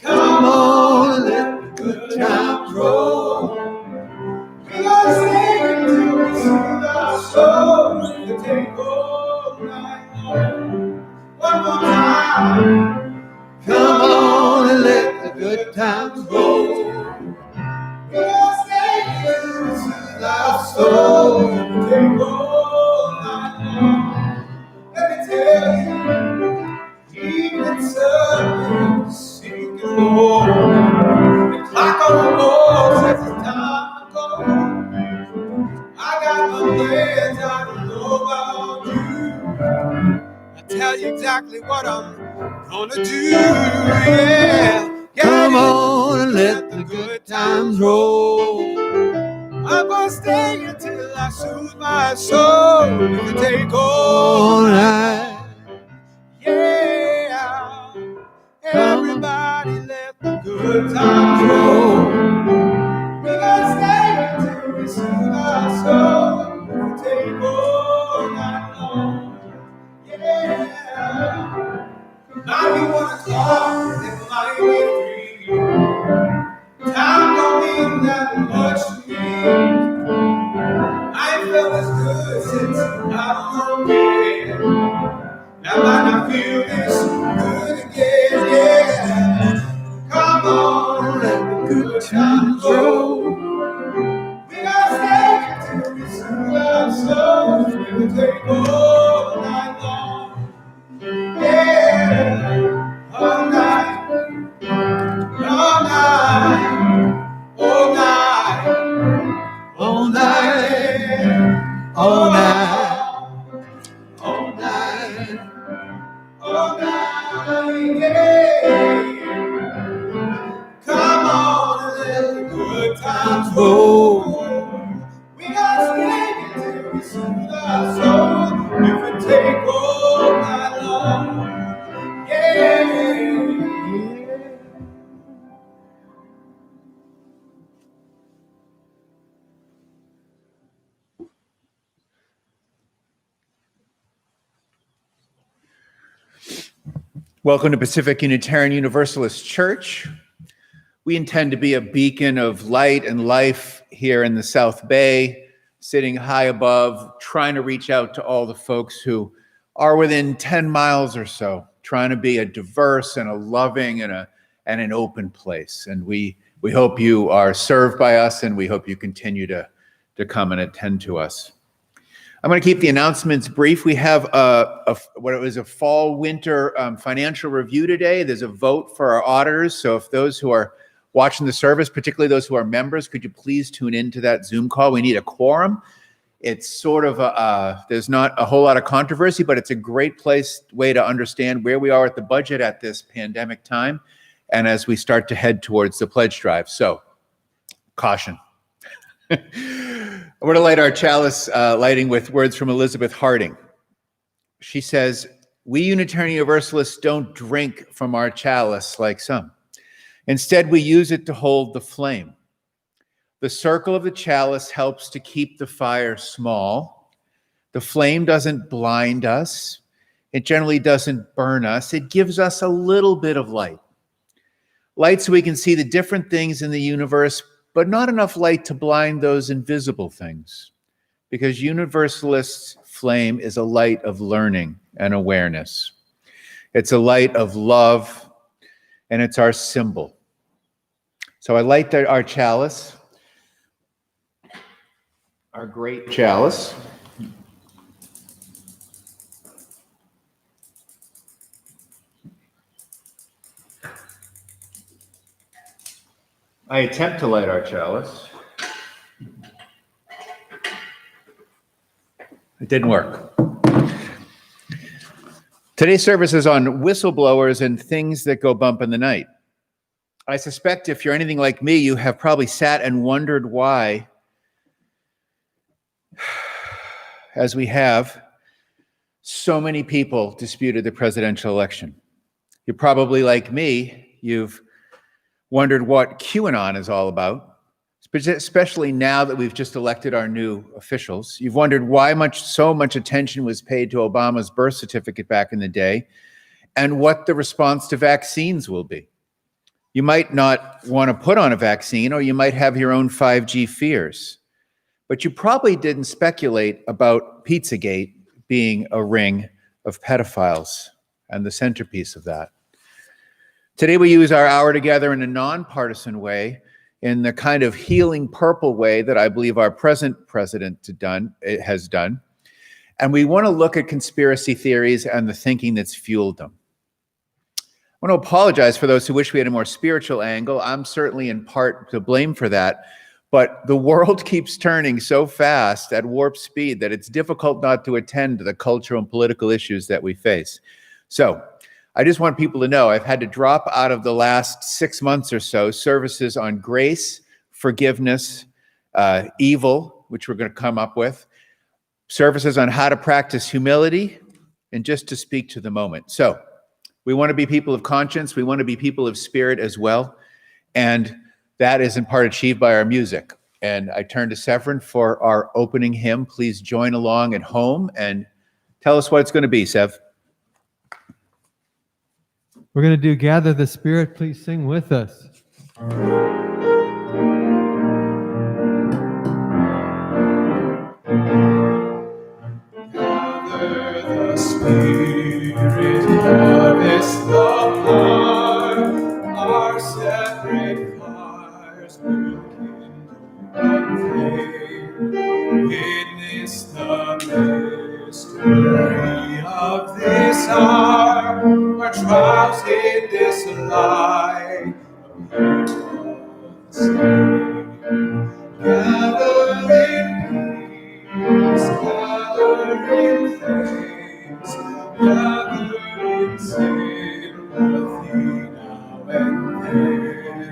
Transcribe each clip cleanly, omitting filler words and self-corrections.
Come on, let the good times roll. We are singing to soothe our souls. We take all night long. One more time. Come on and let the good times roll. We are singing to soothe our souls. We take all night long. Let me tell you, even something sinking low. The clock on the wall says it's time to go. I got my plans, I don't know about you. I tell you exactly what I'm gonna do, yeah. Come on and let the good times roll. I'm gonna stay until I soothe my soul. If you take all night, yeah. Everybody let the good times roll. We gonna stay until we soothe our soul. If you take all night long, yeah. Might be 1 o'clock, it might be 3. Time don't mean that much to me. I ain't felt as good since I don't know when. Now I not feel this good again, yeah. Come on, let the good times roll. We gotta stay until we soothe our souls. We will take all night long, yeah. All night, all night, all night, all night, yeah. All night, all night, all night, yeah. Come on and let the good times roll. We gotta stay until we soothe our soul. If we take all night long, yeah. Welcome to Pacific Unitarian Universalist Church. We intend to be a beacon of light and life here in the South Bay, sitting high above, trying to reach out to all the folks who are within 10 miles or so, trying to be a diverse and a loving and an open place. And we hope you are served by us, and we hope you continue to come and attend to us. I'm going to keep the announcements brief. We have a fall-winter financial review today. There's a vote for our auditors. So if those who are watching the service, particularly those who are members, could you please tune into that Zoom call? We need a quorum. It's sort of there's not a whole lot of controversy, but it's a great way to understand where we are at the budget at this pandemic time, and as we start to head towards the pledge drive. So, caution. We're going to light our chalice lighting with words from Elizabeth Harding. She says, "We Unitarian Universalists don't drink from our chalice like some. Instead, we use it to hold the flame. The circle of the chalice helps to keep the fire small. The flame doesn't blind us. It generally doesn't burn us. It gives us a little bit of light. Light so we can see the different things in the universe, but not enough light to blind those invisible things. Because Universalist flame is a light of learning and awareness. It's a light of love, and it's our symbol." So I light our chalice, our great chalice. I attempt to light our chalice. It didn't work. Today's service is on whistleblowers and things that go bump in the night. I suspect if you're anything like me, you have probably sat and wondered why, as we have, so many people disputed the presidential election. You're probably like me, you've wondered what Q-anon is all about, especially now that we've just elected our new officials. You've wondered why so much attention was paid to Obama's birth certificate back in the day, and what the response to vaccines will be. You might not want to put on a vaccine, or you might have your own 5G fears, but you probably didn't speculate about Pizzagate being a ring of pedophiles and the centerpiece of that. Today we use our hour together in a nonpartisan way, in the kind of healing purple way that I believe our present president has done. And we want to look at conspiracy theories and the thinking that's fueled them. I want to apologize for those who wish we had a more spiritual angle. I'm certainly in part to blame for that, but the world keeps turning so fast at warp speed that it's difficult not to attend to the cultural and political issues that we face. So I just want people to know I've had to drop out of the last 6 months or so services on grace, forgiveness, evil, which we're going to come up with, services on how to practice humility, and just to speak to the moment. So we want to be people of conscience. We want to be people of spirit as well. And that is in part achieved by our music. And I turn to Severin for our opening hymn. Please join along at home and tell us what it's going to be, Sev. We're going to do Gather the Spirit. Please sing with us. Gather the Spirit, harvest the heart, our separate fires will kindle and flame. Witness the mystery of this hour, our trials in this life of sin. Gather in peace, gather in thanks, gather in sympathy now and then.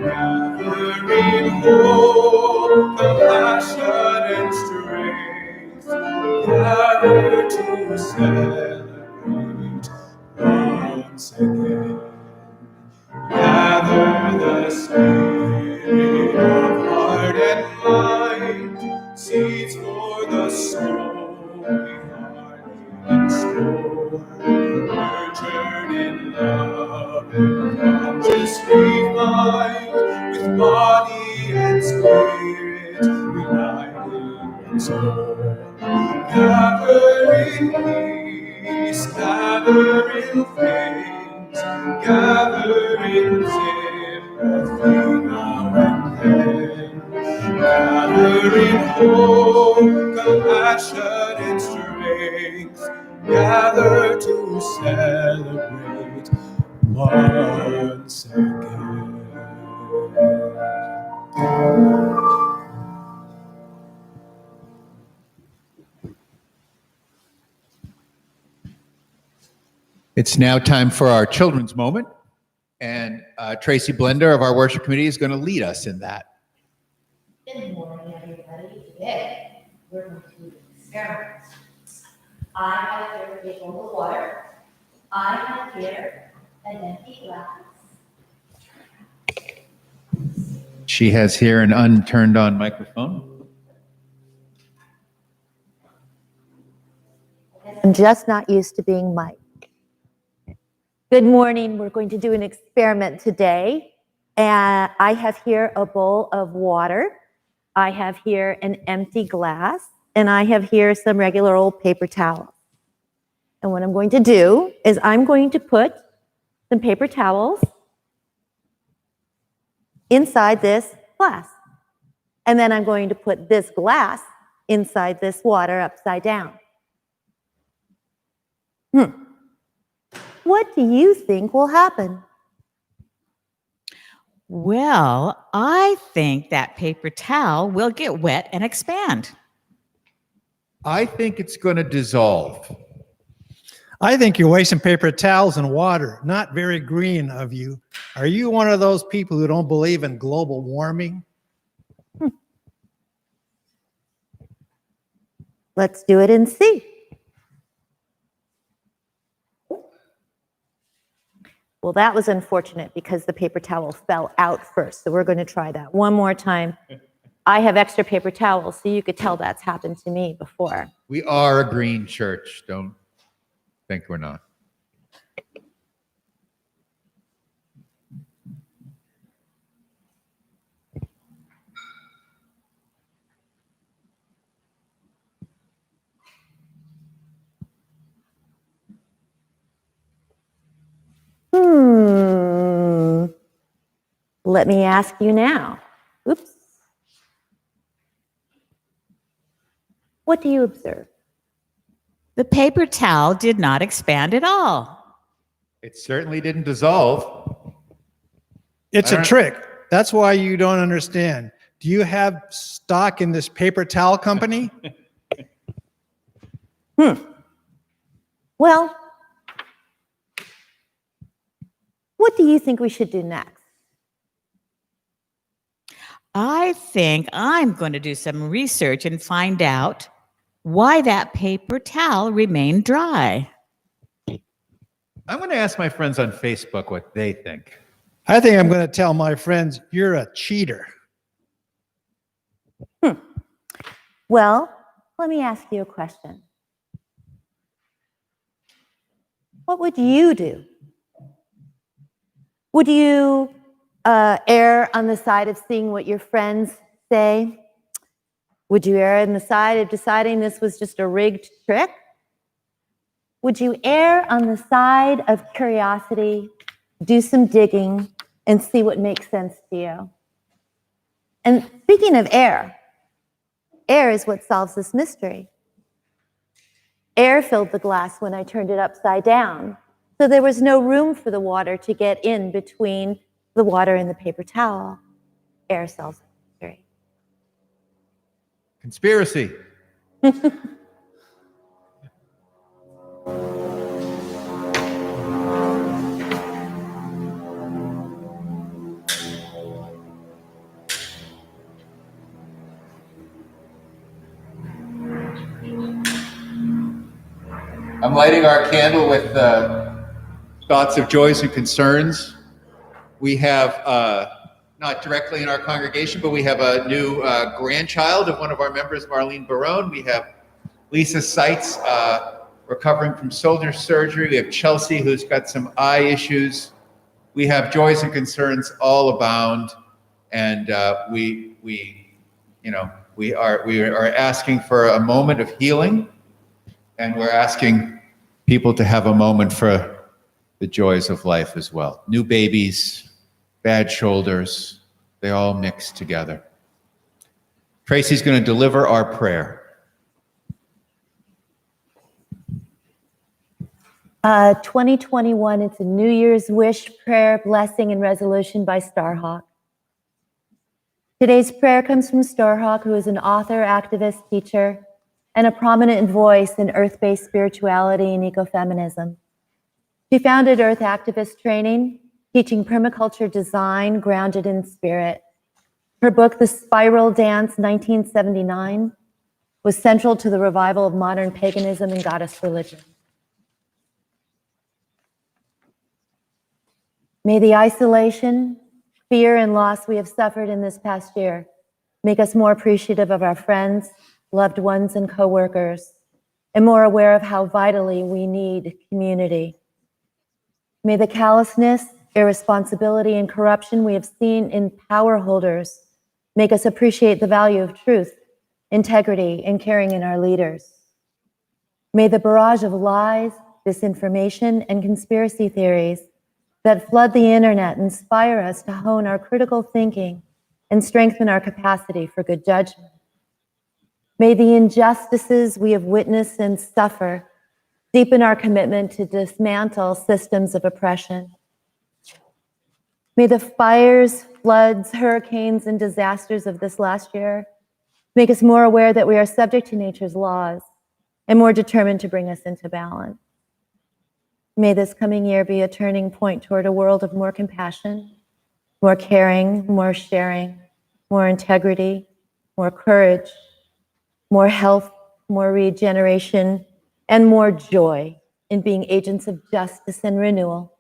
Gather in hope, compassion and strength, gather to celebrate once again. Gather the spirit of heart and mind, seeds for the soul we hardly in store. Nurtured in love and consciously mind, with body and spirit united once more. Gather in peace, gather in faith, gather in sympathy now and then. Gather in hope, compassion and strength, gather to celebrate once again. It's now time for our children's moment, and Tracy Blender of our worship committee is going to lead us in that. Good morning, everybody. Today, we're going to do an experiment. I have here a big bowl of water. I have here an empty glass. She has here an unturned on microphone. I'm just not used to being mic'd. Good morning. We're going to do an experiment today. And I have here a bowl of water. I have here an empty glass. And I have here some regular old paper towels. And what I'm going to do is I'm going to put some paper towels inside this glass. And then I'm going to put this glass inside this water upside down. What do you think will happen? Well, I think that paper towel will get wet and expand. I think it's going to dissolve. I think you're wasting paper towels and water. Not very green of you. Are you one of those people who don't believe in global warming? Let's do it and see. Well, that was unfortunate because the paper towel fell out first. So we're going to try that one more time. I have extra paper towels, so you could tell that's happened to me before. We are a green church. Don't think we're not. Let me ask you now. Oops. What do you observe? The paper towel did not expand at all. It certainly didn't dissolve. It's a trick. That's why you don't understand. Do you have stock in this paper towel company? Well, what do you think we should do next? I think I'm going to do some research and find out why that paper towel remained dry. I'm going to ask my friends on Facebook what they think. I think I'm going to tell my friends you're a cheater. Well, let me ask you a question. What would you do? Would you err on the side of seeing what your friends say? Would you err on the side of deciding this was just a rigged trick? Would you err on the side of curiosity, do some digging, and see what makes sense to you? And speaking of air is what solves this mystery. Air filled the glass when I turned it upside down, so there was no room for the water to get in between the water and the paper towel. Air solves the mystery. Conspiracy. I'm lighting our candle with thoughts of joys and concerns. We have, not directly in our congregation, but we have a new grandchild of one of our members, Marlene Barone. We have Lisa Seitz recovering from shoulder surgery. We have Chelsea, who's got some eye issues. We have joys and concerns all abound, and we are asking for a moment of healing. And we're asking people to have a moment for the joys of life as well. New babies, bad shoulders, they all mix together. Tracy's going to deliver our prayer. 2021, it's a New Year's wish, prayer, blessing, and resolution by Starhawk. Today's prayer comes from Starhawk, who is an author, activist, teacher, and a prominent voice in earth-based spirituality and ecofeminism. She founded Earth Activist Training, teaching permaculture design grounded in spirit. Her book, The Spiral Dance, 1979, was central to the revival of modern paganism and goddess religion. May the isolation, fear, and loss we have suffered in this past year make us more appreciative of our friends, loved ones, and coworkers, and more aware of how vitally we need community. May the callousness, irresponsibility, and corruption we have seen in power holders make us appreciate the value of truth, integrity, and caring in our leaders. May the barrage of lies, disinformation, and conspiracy theories that flood the internet inspire us to hone our critical thinking and strengthen our capacity for good judgment. May the injustices we have witnessed and suffer deepen our commitment to dismantle systems of oppression. May the fires, floods, hurricanes, and disasters of this last year make us more aware that we are subject to nature's laws and more determined to bring us into balance. May this coming year be a turning point toward a world of more compassion, more caring, more sharing, more integrity, more courage, more health, more regeneration, and more joy in being agents of justice and renewal.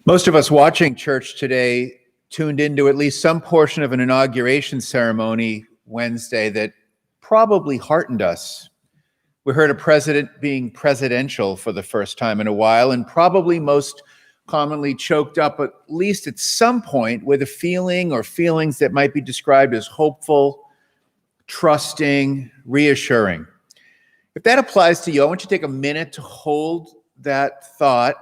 Most of us watching church today tuned into at least some portion of an inauguration ceremony Wednesday that probably heartened us. We heard a president being presidential for the first time in a while, and probably most commonly choked up, at least at some point, with a feeling or feelings that might be described as hopeful, trusting, reassuring. If that applies to you, I want you to take a minute to hold that thought.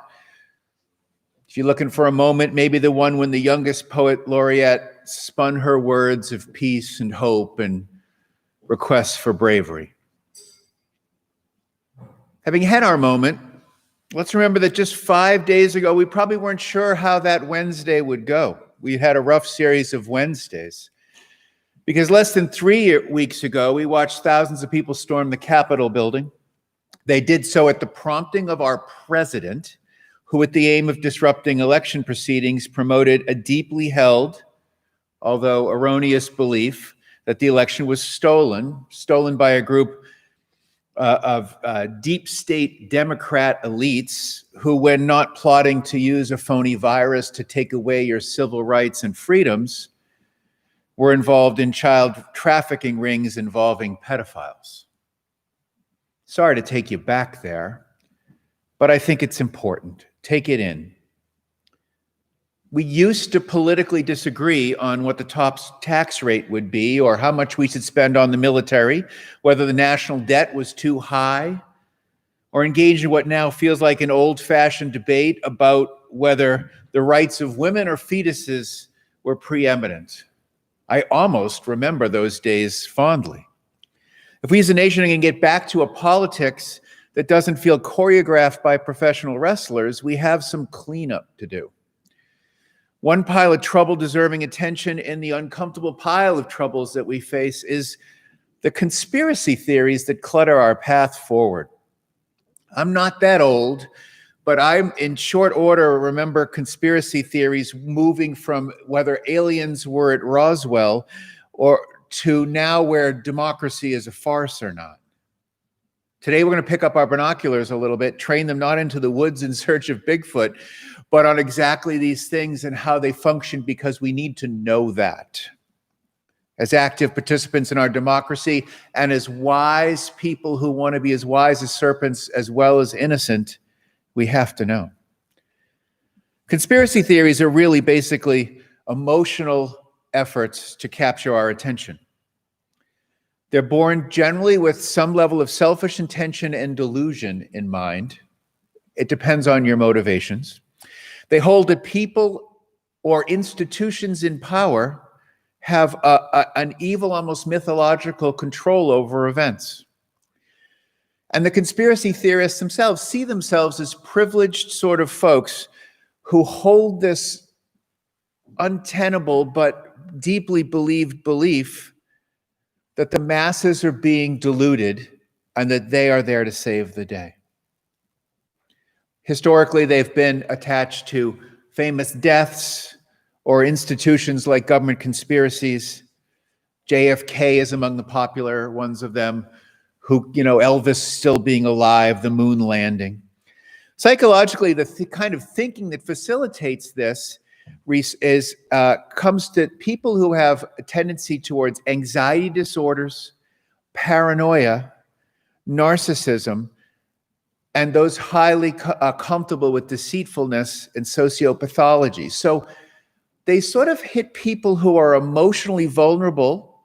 If you're looking for a moment, maybe the one when the youngest poet laureate spun her words of peace and hope and requests for bravery. Having had our moment, let's remember that just 5 days ago, we probably weren't sure how that Wednesday would go. We had a rough series of Wednesdays. Because less than 3 weeks ago, we watched thousands of people storm the Capitol building. They did so at the prompting of our president, who, with the aim of disrupting election proceedings, promoted a deeply held, although erroneous, belief that the election was stolen by a group of deep state Democrat elites who, when not plotting to use a phony virus to take away your civil rights and freedoms, were involved in child trafficking rings involving pedophiles. Sorry to take you back there, but I think it's important. Take it in. We used to politically disagree on what the top tax rate would be or how much we should spend on the military, whether the national debt was too high, or engage in what now feels like an old-fashioned debate about whether the rights of women or fetuses were preeminent. I almost remember those days fondly. If we as a nation can get back to a politics that doesn't feel choreographed by professional wrestlers, we have some cleanup to do. One pile of trouble deserving attention in the uncomfortable pile of troubles that we face is the conspiracy theories that clutter our path forward. I'm not that old, but I'm in short order remember conspiracy theories moving from whether aliens were at Roswell or to now where democracy is a farce or not. Today, we're going to pick up our binoculars a little bit, train them not into the woods in search of Bigfoot, but on exactly these things and how they function, because we need to know that. As active participants in our democracy and as wise people who want to be as wise as serpents as well as innocent, we have to know. Conspiracy theories are really basically emotional efforts to capture our attention. They're born generally with some level of selfish intention and delusion in mind. It depends on your motivations. They hold that people or institutions in power have an evil, almost mythological control over events. And the conspiracy theorists themselves see themselves as privileged sort of folks who hold this untenable but deeply believed belief that the masses are being deluded and that they are there to save the day. Historically, they've been attached to famous deaths or institutions like government conspiracies, JFK is among the popular ones of them, who, Elvis still being alive, the moon landing. Psychologically, the kind of thinking that facilitates this comes to people who have a tendency towards anxiety disorders, paranoia, narcissism, and those highly comfortable with deceitfulness and sociopathology. So they sort of hit people who are emotionally vulnerable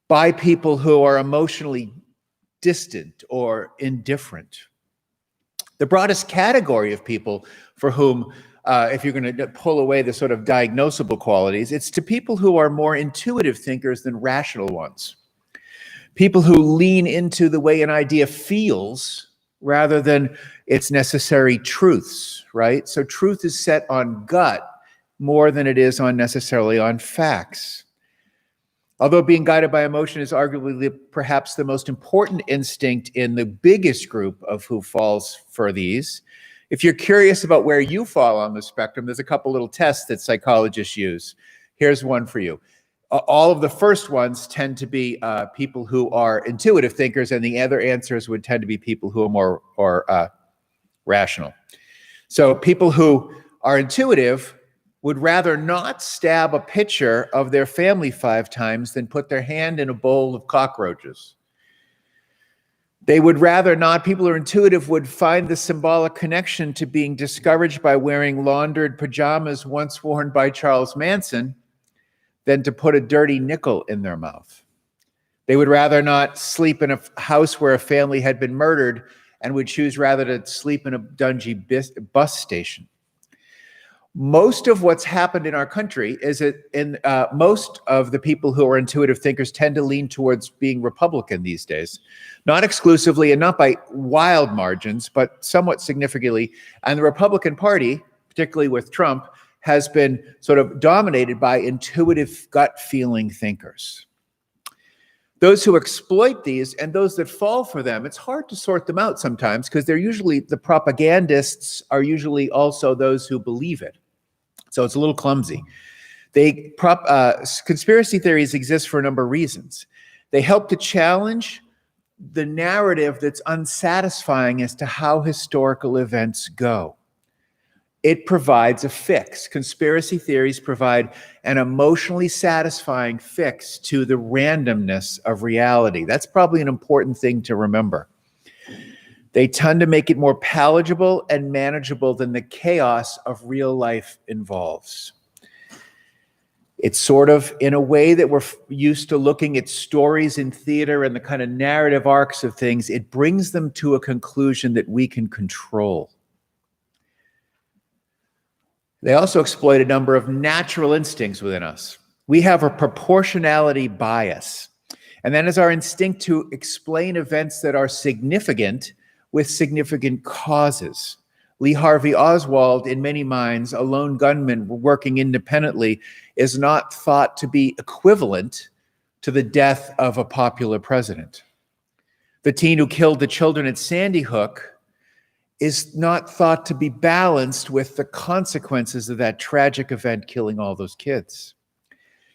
by people who are emotionally distant or indifferent. The broadest category of people for whom, if you're going to pull away the sort of diagnosable qualities, it's to people who are more intuitive thinkers than rational ones. People who lean into the way an idea feels rather than its necessary truths, right? So truth is set on gut more than it is necessarily on facts. Although being guided by emotion is arguably perhaps the most important instinct in the biggest group of who falls for these, if you're curious about where you fall on the spectrum, there's a couple little tests that psychologists use. Here's one for you. All of the first ones tend to be people who are intuitive thinkers, and the other answers would tend to be people who are more rational. So people who are intuitive would rather not stab a picture of their family 5 times than put their hand in a bowl of cockroaches. They would rather not, people who are intuitive would find the symbolic connection to being discouraged by wearing laundered pajamas once worn by Charles Manson than to put a dirty nickel in their mouth. They would rather not sleep in a house where a family had been murdered and would choose rather to sleep in a dungy bus station. Most of what's happened in our country is that most of the people who are intuitive thinkers tend to lean towards being Republican these days. Not exclusively and not by wild margins, but somewhat significantly. And the Republican Party, particularly with Trump, has been sort of dominated by intuitive gut feeling thinkers. Those who exploit these and those that fall for them, it's hard to sort them out sometimes because they're usually, the propagandists are usually also those who believe it. So it's a little clumsy. Conspiracy theories exist for a number of reasons. They help to challenge the narrative that's unsatisfying as to how historical events go. It provides a fix. Conspiracy theories provide an emotionally satisfying fix to the randomness of reality. That's probably an important thing to remember. They tend to make it more palatable and manageable than the chaos of real life involves. It's sort of in a way that we're used to looking at stories in theater and the kind of narrative arcs of things, it brings them to a conclusion that we can control. They also exploit a number of natural instincts within us. We have a proportionality bias, and that is our instinct to explain events that are significant with significant causes. Lee Harvey Oswald, in many minds, a lone gunman working independently, is not thought to be equivalent to the death of a popular president. The teen who killed the children at Sandy Hook is not thought to be balanced with the consequences of that tragic event killing all those kids.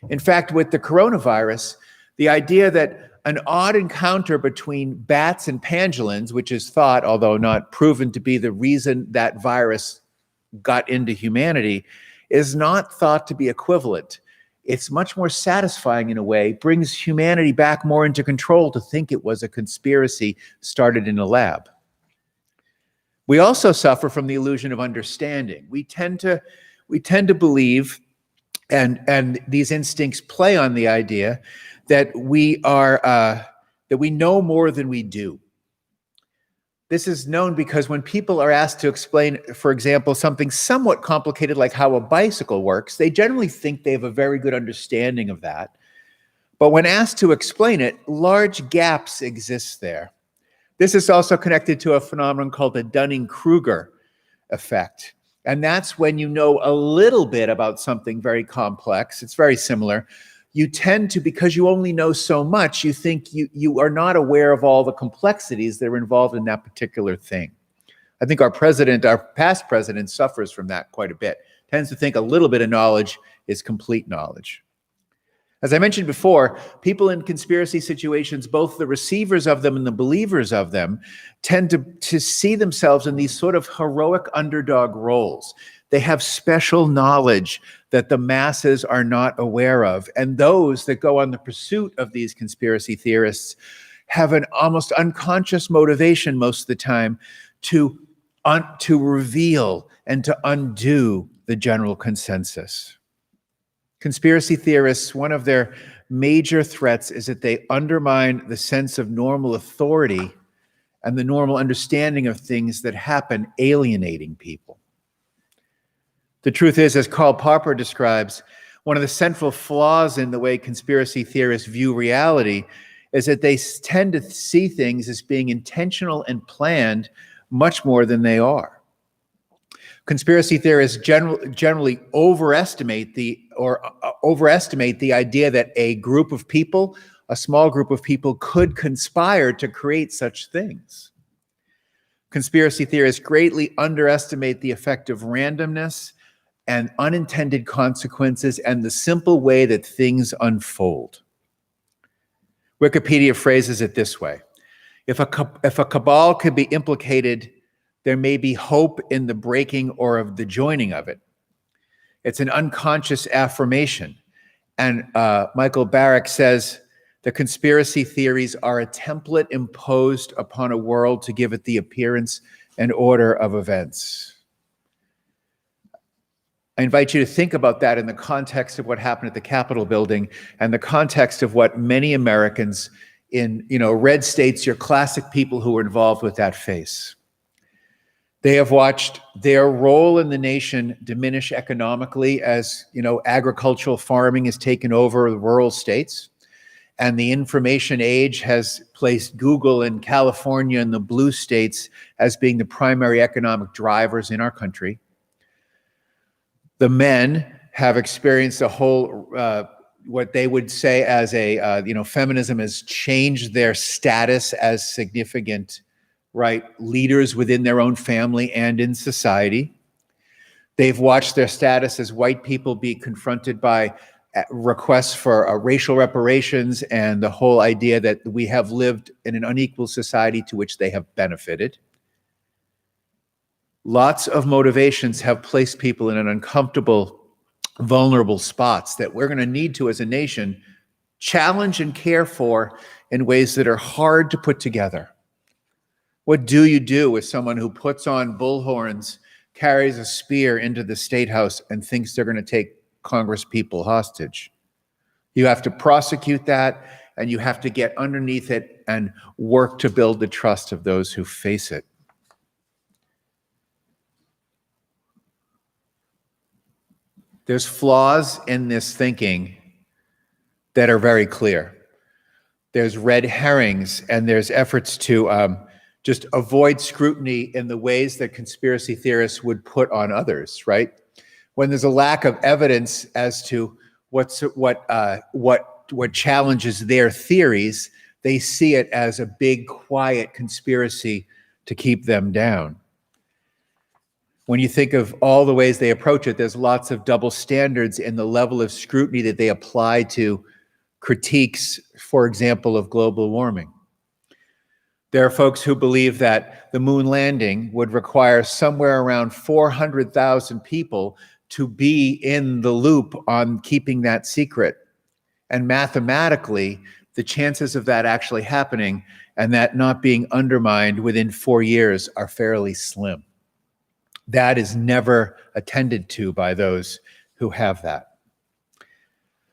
In fact, with the coronavirus, the idea that an odd encounter between bats and pangolins, which is thought, although not proven to be the reason that virus got into humanity, is not thought to be equivalent. It's much more satisfying in a way, brings humanity back more into control to think it was a conspiracy started in a lab. We also suffer from the illusion of understanding. We tend to believe, and these instincts play on the idea that we know more than we do. This is known because when people are asked to explain, for example, something somewhat complicated like how a bicycle works, they generally think they have a very good understanding of that. But when asked to explain it, large gaps exist there. This is also connected to a phenomenon called the Dunning-Kruger effect. And that's when you know a little bit about something very complex. It's very similar. You tend to, because you only know so much, you think you are not aware of all the complexities that are involved in that particular thing. I think our past president suffers from that quite a bit. Tends to think a little bit of knowledge is complete knowledge. As I mentioned before, people in conspiracy situations, both the receivers of them and the believers of them, tend to see themselves in these sort of heroic underdog roles. They have special knowledge that the masses are not aware of. And those that go on the pursuit of these conspiracy theorists have an almost unconscious motivation most of the time to reveal and to undo the general consensus. Conspiracy theorists, one of their major threats is that they undermine the sense of normal authority and the normal understanding of things that happen, alienating people. The truth is, as Karl Popper describes, one of the central flaws in the way conspiracy theorists view reality is that they tend to see things as being intentional and planned much more than they are. Conspiracy theorists generally overestimate the idea that a group of people, a small group of people, could conspire to create such things. Conspiracy theorists greatly underestimate the effect of randomness and unintended consequences and the simple way that things unfold. Wikipedia phrases it this way: if a cabal could be implicated, there may be hope in the breaking or of the joining of it. It's an unconscious affirmation. And Michael Barrick says, the conspiracy theories are a template imposed upon a world to give it the appearance and order of events. I invite you to think about that in the context of what happened at the Capitol building and the context of what many Americans in red states, your classic people who were involved with that face. They have watched their role in the nation diminish economically as, agricultural farming has taken over the rural states. And the information age has placed Google in California and the blue states as being the primary economic drivers in our country. The men have experienced a whole, what they would say as feminism has changed their status as significant leaders within their own family and in society. They've watched their status as white people be confronted by requests for racial reparations and the whole idea that we have lived in an unequal society to which they have benefited. Lots of motivations have placed people in an uncomfortable, vulnerable spots that we're going to need to, as a nation, challenge and care for in ways that are hard to put together. What do you do with someone who puts on bullhorns, carries a spear into the State House, and thinks they're going to take Congress people hostage? You have to prosecute that, and you have to get underneath it and work to build the trust of those who face it. There's flaws in this thinking that are very clear. There's red herrings, and there's efforts to just avoid scrutiny in the ways that conspiracy theorists would put on others, right? When there's a lack of evidence as to what challenges their theories, they see it as a big, quiet conspiracy to keep them down. When you think of all the ways they approach it, there's lots of double standards in the level of scrutiny that they apply to critiques, for example, of global warming. There are folks who believe that the moon landing would require somewhere around 400,000 people to be in the loop on keeping that secret. And mathematically, the chances of that actually happening and that not being undermined within 4 years are fairly slim. That is never attended to by those who have that.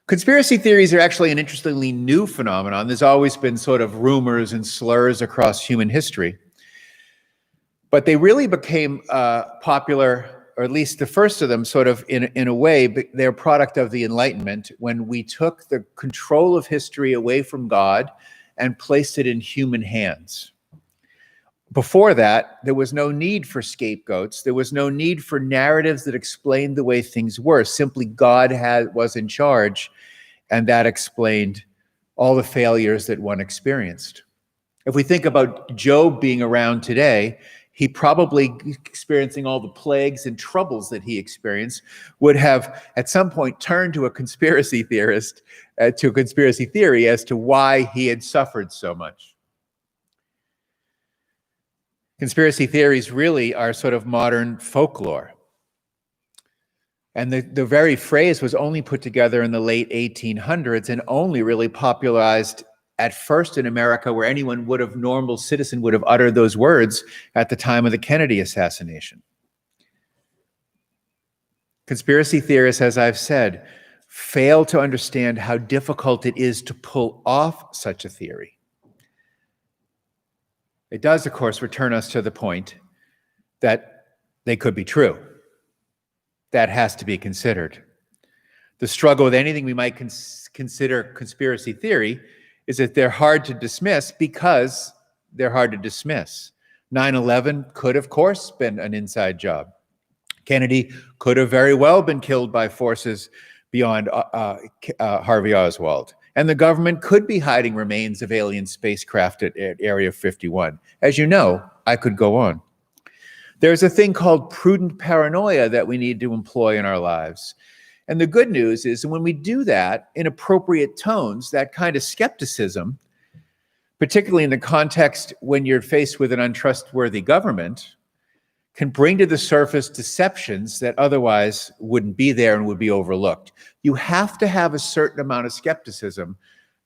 Conspiracy theories are actually an interestingly new phenomenon. There's always been sort of rumors and slurs across human history. But they really became popular, or at least the first of them sort of in a way, but they're a product of the Enlightenment, when we took the control of history away from God and placed it in human hands. Before that, there was no need for scapegoats. There was no need for narratives that explained the way things were. Simply God was in charge, and that explained all the failures that one experienced. If we think about Job being around today, he probably, experiencing all the plagues and troubles that he experienced, would have at some point turned to a conspiracy theorist, to a conspiracy theory as to why he had suffered so much. Conspiracy theories really are sort of modern folklore. And the very phrase was only put together in the late 1800s and only really popularized at first in America, where anyone would have, normal citizen would have uttered those words at the time of the Kennedy assassination. Conspiracy theorists, as I've said, fail to understand how difficult it is to pull off such a theory. It does, of course, return us to the point that they could be true. That has to be considered. The struggle with anything we might consider conspiracy theory is that they're hard to dismiss because they're hard to dismiss. 9/11 could, of course, been an inside job. Kennedy could have very well been killed by forces beyond Harvey Oswald. And the government could be hiding remains of alien spacecraft at Area 51. As you know, I could go on. There's a thing called prudent paranoia that we need to employ in our lives. And the good news is when we do that in appropriate tones, that kind of skepticism, particularly in the context when you're faced with an untrustworthy government, can bring to the surface deceptions that otherwise wouldn't be there and would be overlooked. You have to have a certain amount of skepticism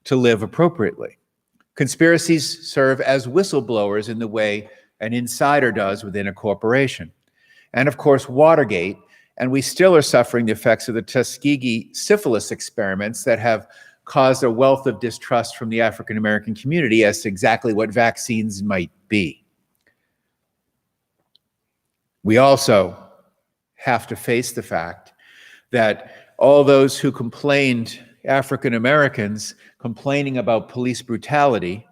to live appropriately. Conspiracies serve as whistleblowers in the way an insider does within a corporation. And of course, Watergate, and we still are suffering the effects of the Tuskegee syphilis experiments that have caused a wealth of distrust from the African American community as to exactly what vaccines might be. We also have to face the fact that all those who complained, African Americans complaining about police brutality,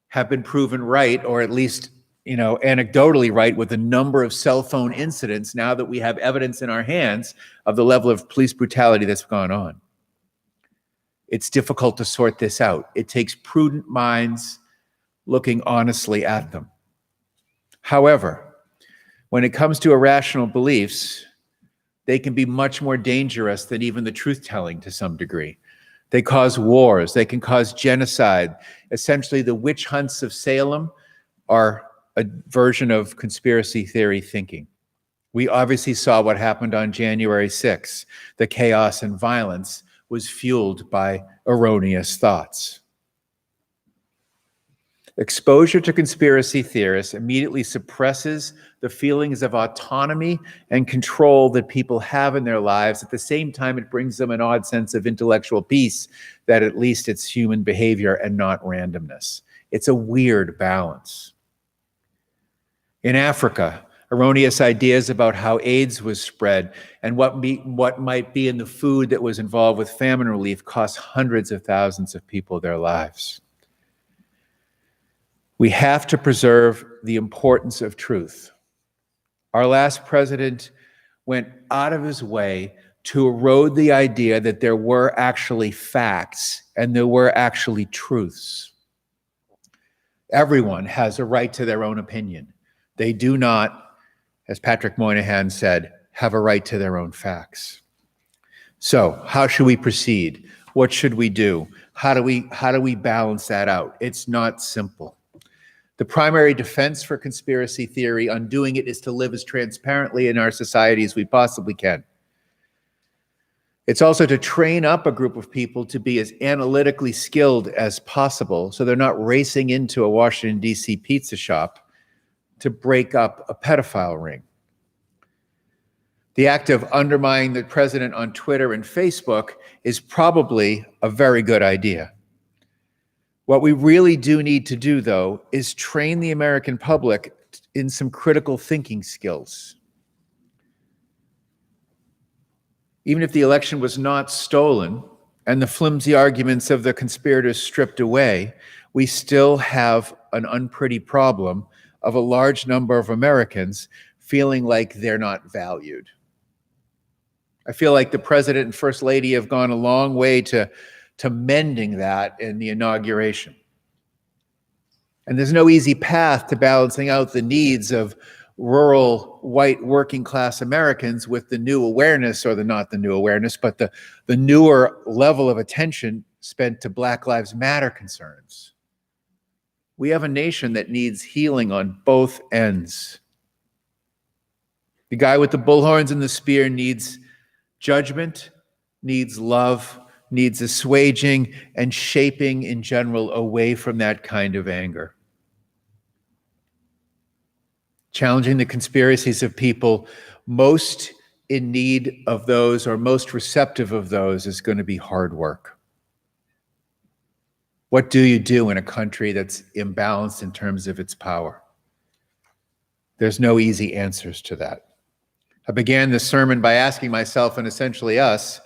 have been proven right, or at least anecdotally right, with the number of cell phone incidents now that we have evidence in our hands of the level of police brutality that's gone on. It's difficult to sort this out. It takes prudent minds looking honestly at them. However, when it comes to irrational beliefs, they can be much more dangerous than even the truth-telling to some degree. They cause wars. They can cause genocide. Essentially, the witch hunts of Salem are a version of conspiracy theory thinking. We obviously saw what happened on January 6th. The chaos and violence was fueled by erroneous thoughts. Exposure to conspiracy theorists immediately suppresses the feelings of autonomy and control that people have in their lives. At the same time, it brings them an odd sense of intellectual peace that at least it's human behavior and not randomness. It's a weird balance. In Africa, erroneous ideas about how AIDS was spread and what might be in the food that was involved with famine relief cost hundreds of thousands of people their lives. We have to preserve the importance of truth. Our last president went out of his way to erode the idea that there were actually facts and there were actually truths. Everyone has a right to their own opinion. They do not, as Patrick Moynihan said, have a right to their own facts. So, how should we proceed? What should we do? How do we balance that out? It's not simple. The primary defense for conspiracy theory, undoing it, is to live as transparently in our society as we possibly can. It's also to train up a group of people to be as analytically skilled as possible so they're not racing into a Washington, D.C. pizza shop to break up a pedophile ring. The act of undermining the president on Twitter and Facebook is probably a very good idea. What we really do need to do, though, is train the American public in some critical thinking skills. Even if the election was not stolen and the flimsy arguments of the conspirators stripped away, we still have an unpretty problem of a large number of Americans feeling like they're not valued. I feel like the president and first lady have gone a long way to mending that in the inauguration. And there's no easy path to balancing out the needs of rural, white, working class Americans with the new awareness, or not the new awareness, but the newer level of attention spent to Black Lives Matter concerns. We have a nation that needs healing on both ends. The guy with the bullhorns and the spear needs judgment, needs love, needs assuaging and shaping in general away from that kind of anger. Challenging the conspiracies of people most in need of those, or most receptive of those, is going to be hard work. What do you do in a country that's imbalanced in terms of its power? There's no easy answers to that. I began this sermon by asking myself, and essentially us,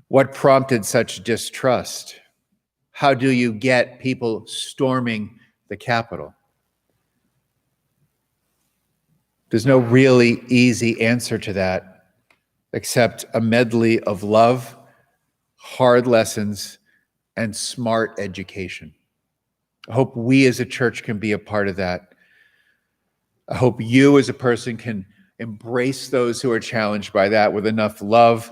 what prompted such distrust? How do you get people storming the Capitol? There's no really easy answer to that, except a medley of love, hard lessons, and smart education. I hope we as a church can be a part of that. I hope you as a person can embrace those who are challenged by that with enough love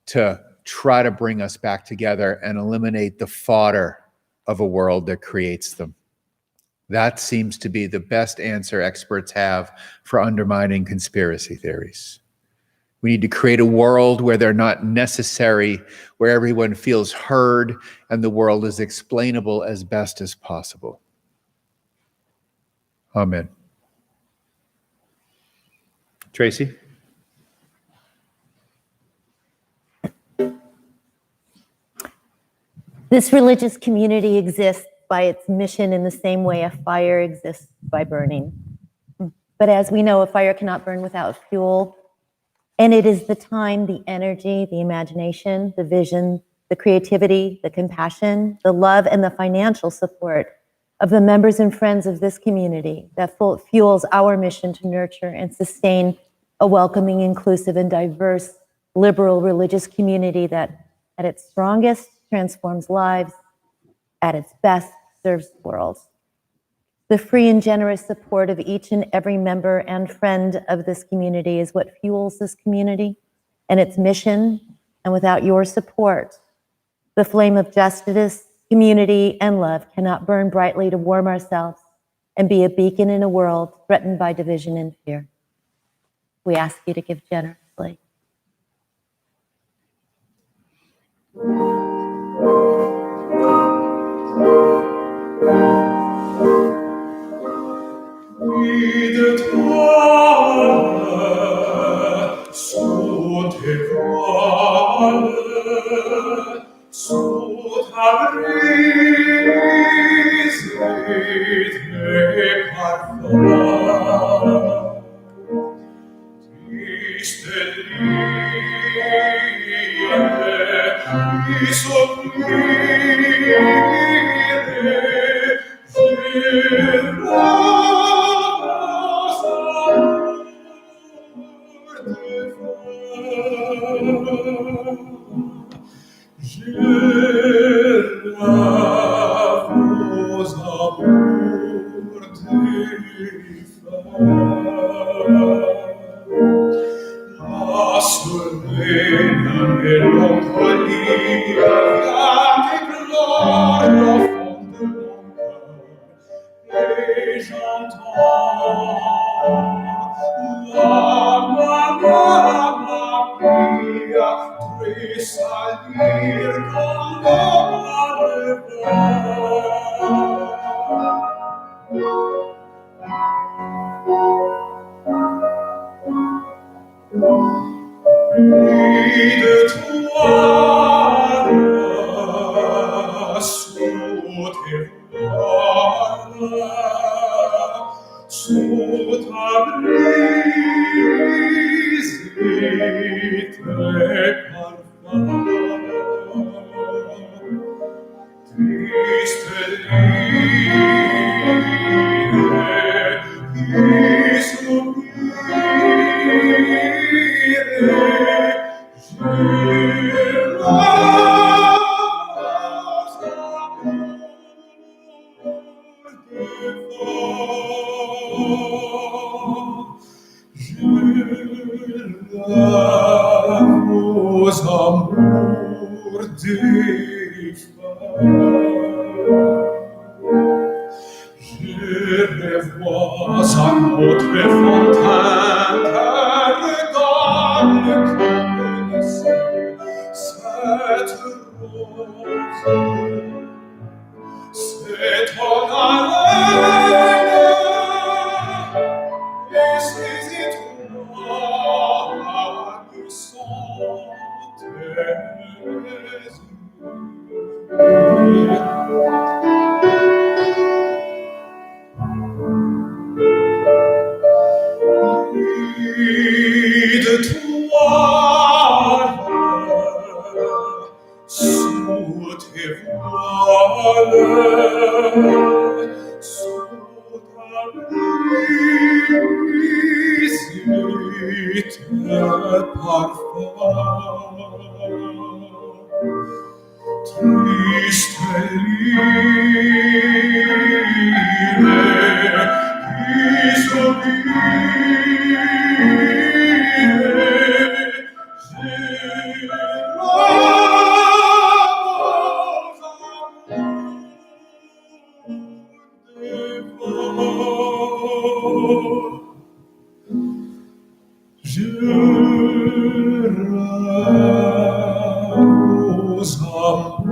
to try to bring us back together and eliminate the fodder of a world that creates them. That seems to be the best answer experts have for undermining conspiracy theories. We need to create a world where they're not necessary, where everyone feels heard and the world is explainable as best as possible. Amen. Tracy? This religious community exists by its mission in the same way a fire exists by burning. But as we know, a fire cannot burn without fuel. And it is the time, the energy, the imagination, the vision, the creativity, the compassion, the love, and the financial support of the members and friends of this community that fuels our mission to nurture and sustain a welcoming, inclusive, and diverse liberal religious community that, at its strongest, transforms lives, at its best, serves the world. The free and generous support of each and every member and friend of this community is what fuels this community and its mission. And without your support, the flame of justice, community, and love cannot burn brightly to warm ourselves and be a beacon in a world threatened by division and fear. We ask you to give generously. Aux amours défunts, je revois à notre fontaine regarde comme ici cette rose, c'est ton haleine, et ces étoiles sont tes yeux. De toi sous tes voiles, sous ta brise et tes parfums. Triste lyre, isolire, je rose amour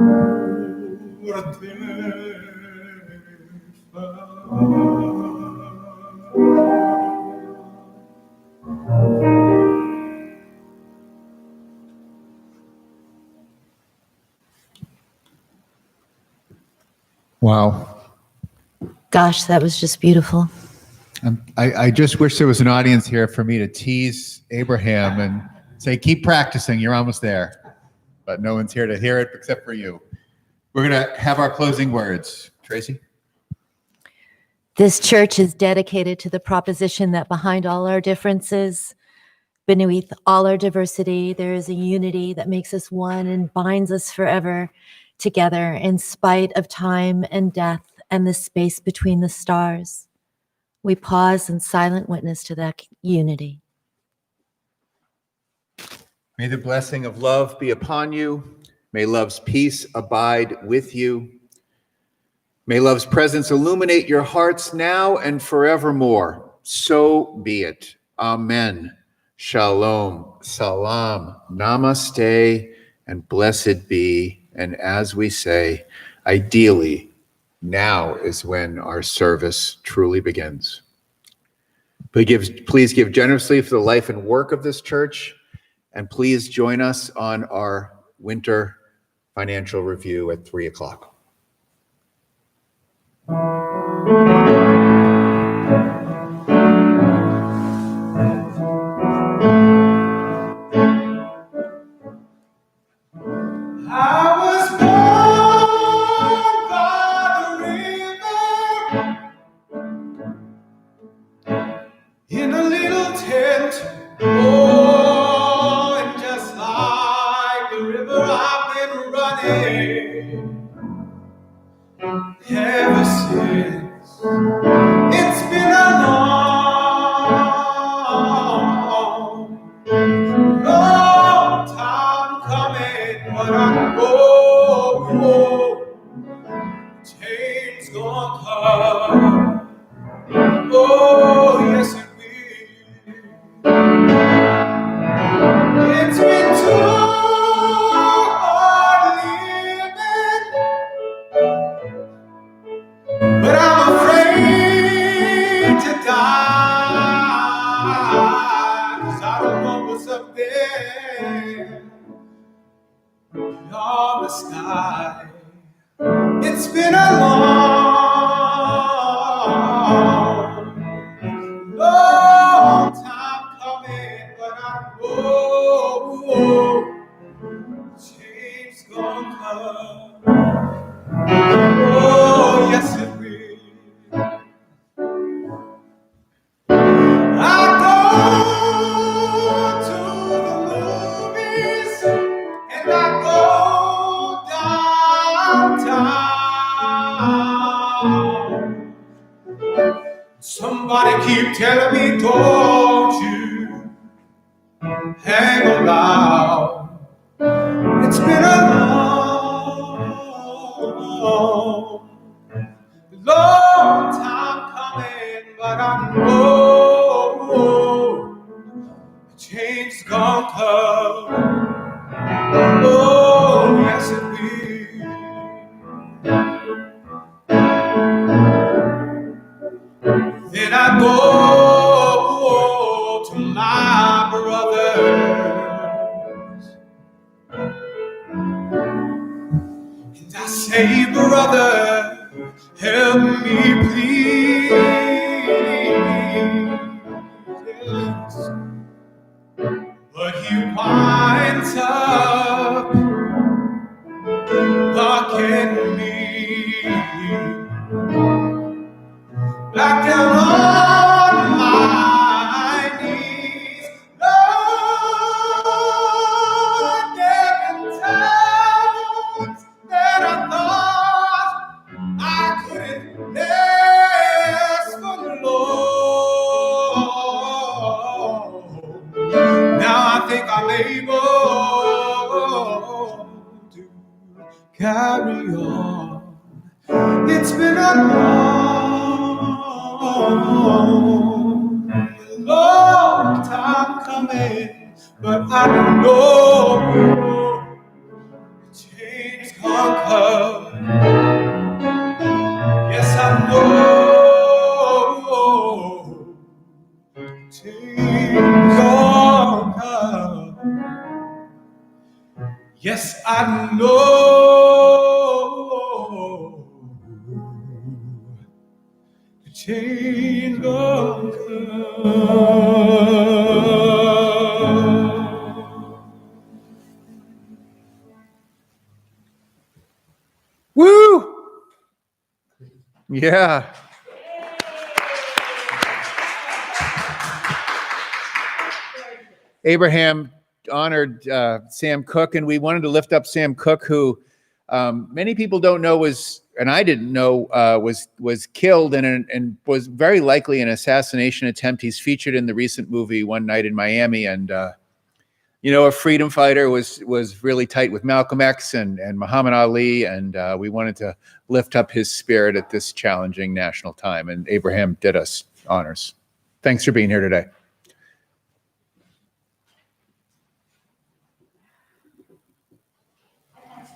Wow. Gosh, that was just beautiful. I just wish there was an audience here for me to tease Abraham and say, keep practicing, you're almost there. But no one's here to hear it except for you. We're going to have our closing words. Tracy? This church is dedicated to the proposition that behind all our differences, beneath all our diversity, there is a unity that makes us one and binds us forever together in spite of time and death and the space between the stars. We pause in silent witness to that unity. May the blessing of love be upon you. May love's peace abide with you. May love's presence illuminate your hearts now and forevermore. So be it. Amen. Shalom. Salam. Namaste. And blessed be. And as we say, ideally, now is when our service truly begins. Please give generously for the life and work of this church. And please join us on our winter financial review at 3:00. I was born by the river in a little tent. Oh, and just like the river, I've been running ever since. It's been a long time coming, but I know change's gonna come. Oh, yes it will. It's been too hard living, but I'm afraid to die, 'cause I don't know what's up there beyond the sky. It's been a long Somebody keep telling me, don't you hang around. It's been a long time coming, but I know change's gonna come. Oh, yes it will. Then I go to my brothers and I say, brother, help me please. But he winds up blocking me. Back down on my knees, Lord, there been times that I thought I couldn't ask for the Lord. Now I think I'm able to carry on. It's been a long time coming, but I know change gonna come. Yes, I know change gonna come. Yes, I know change gonna come. Woo! Yeah. Abraham honored Sam Cooke, and we wanted to lift up Sam Cooke, who many people don't know was, and I didn't know, was killed and was very likely an assassination attempt. He's featured in the recent movie One Night in Miami, and a freedom fighter, was really tight with Malcolm X and Muhammad Ali, and we wanted to lift up his spirit at this challenging national time, and Abraham did us honors. Thanks for being here today.